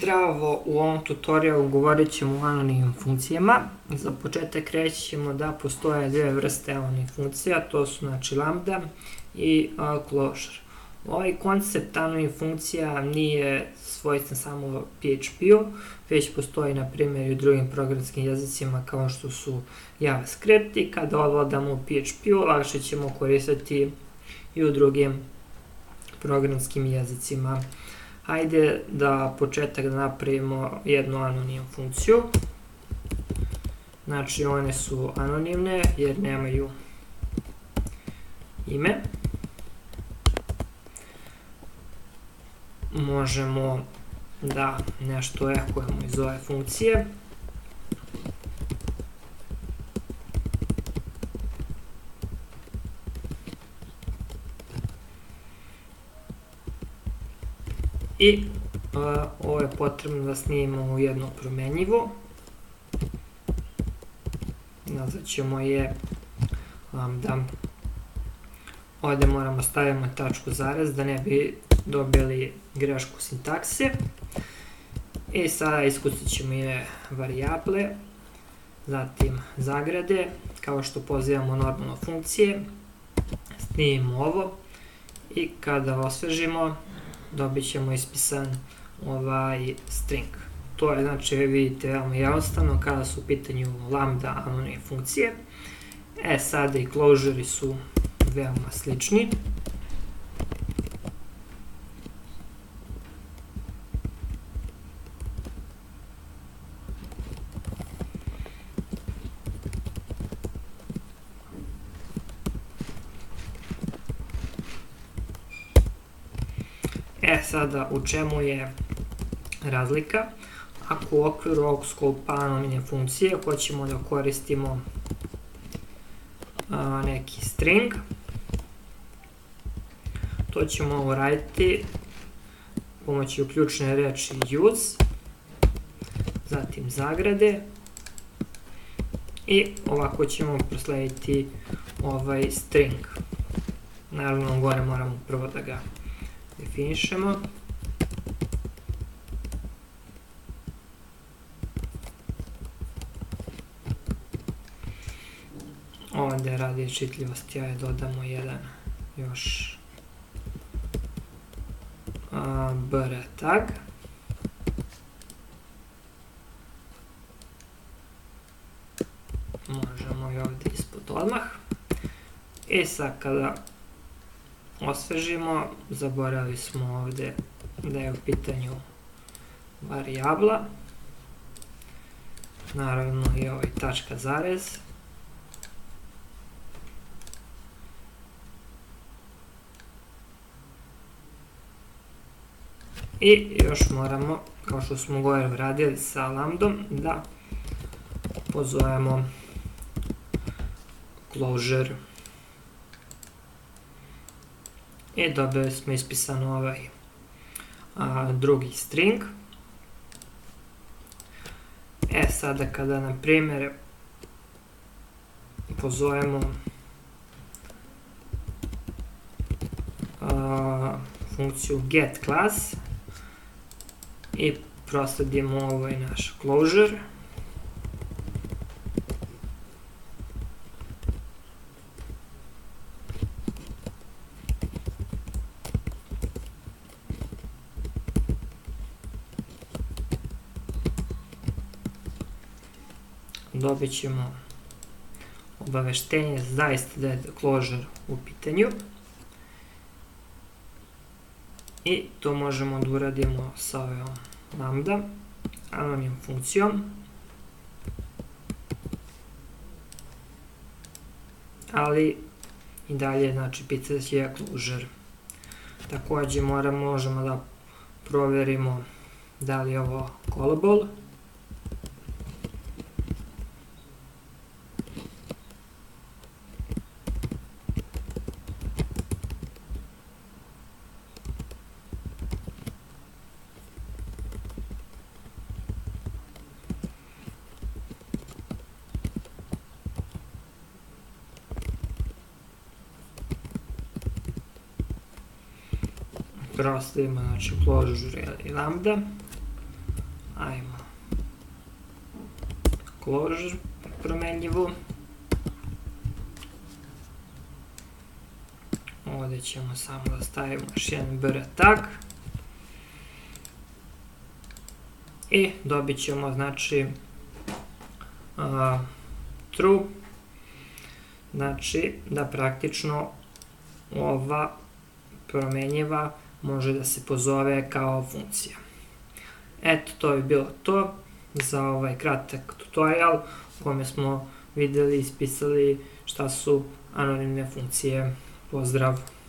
Zdravo, u ovom tutorialu govorit ćemo o anonimnim funkcijama. Za početak reći ćemo da postoje dve vrste anonimnih funkcija, to su znači lambda i closure. Ovaj koncept anonimnih funkcija nije svojstven samo PHP-u, već postoji na primjer i u drugim programskim jezicima kao što su JavaScript i kada ovladamo u PHP-u lakše ćemo koristiti i u drugim programskim jezicima. Hajde da početak da napravimo jednu anonimnu funkciju. Znači one su anonimne jer nemaju ime. Možemo da nešto ekujemo iz ove funkcije. I ovo je potrebno da snimimo u jednu promenljivu. Nazvat ćemo je lambda. Ovdje moramo stavimo tačku zarez da ne bi dobili grešku sintakse. I sada iskusit ćemo je varijable, zatim zagrade, kao što pozivamo normalno funkcije. Snimimo ovo i kada osvežimo dobit ćemo ispisan ovaj string. To je znači, vidite, veoma jednostavno kada su u pitanju lambda anonimne funkcije. Sada i closure su veoma slični. Sada u čemu je razlika? Ako u okviru ovog sklopa anonimne funkcije hoćemo da koristimo neki string, to ćemo uraditi pomoću ključne reči use, zatim zagrade i ovako ćemo proslediti ovaj string. Naravno gore moramo prvo da ga definišemo. Ovdje radi čitljivosti, ajde dodamo jedan još br tag. Možemo i ovdje ispod odmah. I sad kada osvežimo, zaboravili smo ovdje da je u pitanju varijabla, naravno i ovaj tačka zarez. I još moramo, kao što smo gore radili sa lambdom, da pozovemo closure. I dobili smo ispisan ovaj drugi string. Sada kada na primjer pozovemo funkciju getClass i prosledimo ovaj naš closure, dobit ćemo obaveštenje zaista da je closure u pitanju. I to možemo da uradimo sa ovom lambda anonimnom funkcijom. Ali i dalje znači pisat je closure. Također možemo da provjerimo da li je ovo callable. Prosto ima znači closure i lambda. Ajmo closure promenljivu. Ovdje ćemo samo da stavimo još jedan br tag. I dobit ćemo znači true. Znači da praktično ova promenljiva može da se pozove kao funkcija. Eto, to bi bilo to za ovaj kratak tutorial u kome smo videli i ispisali šta su anonimne funkcije. Pozdrav!